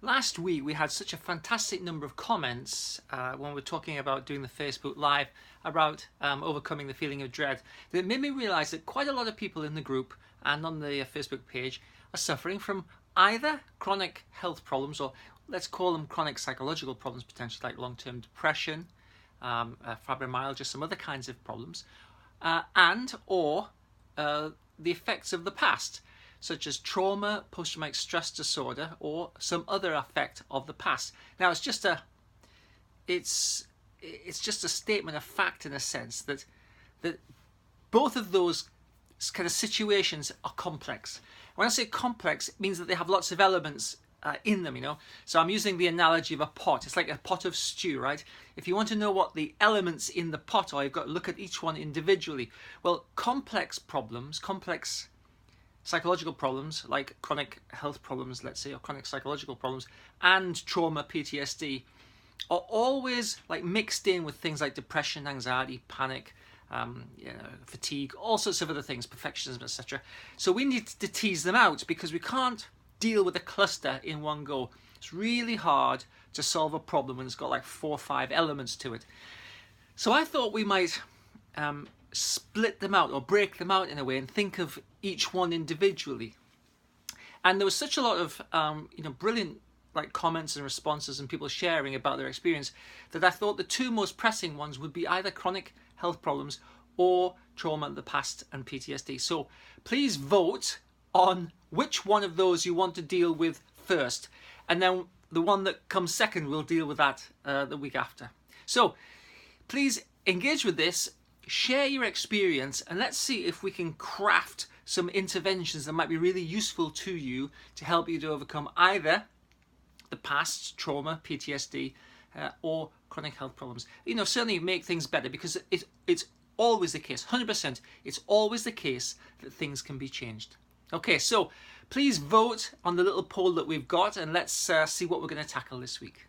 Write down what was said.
Last week we had such a fantastic number of comments when we were talking about doing the Facebook Live about overcoming the feeling of dread that it made me realise that quite a lot of people in the group and on the Facebook page are suffering from either chronic health problems, or let's call them chronic psychological problems potentially, like long-term depression, fibromyalgia, some other kinds of problems, or the effects of the past, such as trauma, post-traumatic stress disorder, or some other effect of the past. Now, it's just a statement of fact in a sense that both of those kind of situations are complex. When I say complex, it means that they have lots of elements in them, So I'm using the analogy of a pot. It's like a pot of stew, right? If you want to know what the elements in the pot are, you've got to look at each one individually. Well, complex problems, complex psychological problems like chronic health problems, let's say, or chronic psychological problems, and trauma, PTSD, are always like mixed in with things like depression, anxiety, panic, fatigue, all sorts of other things, perfectionism, etc. So we need to tease them out because we can't deal with a cluster in one go. It's really hard to solve a problem when it's got like 4 or 5 elements to it. So I thought we might split them out or break them out in a way and think of each one individually. And there was such a lot of brilliant comments and responses and people sharing about their experience that I thought the 2 most pressing ones would be either chronic health problems or trauma in the past and PTSD. So please vote on which one of those you want to deal with first, and then the one that comes second, we'll deal with that the week after. So please engage with this, share your experience, and let's see if we can craft some interventions that might be really useful to you to help you to overcome either the past, trauma, PTSD, or chronic health problems. Certainly make things better, because it's always the case, 100%, it's always the case that things can be changed. Okay, so please vote on the little poll that we've got, and let's see what we're going to tackle this week.